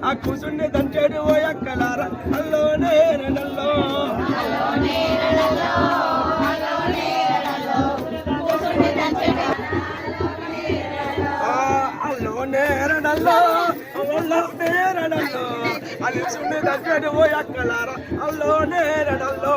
ఆ కూసుండి దంచేడు ఓ ఎక్కలారా అల్లోనే నల్లో అల్లోనే నల్లో అల్లోనే నల్లో అలిసుండి దంచేడు ఓ ఎక్కలారా అల్లోనే నల్లో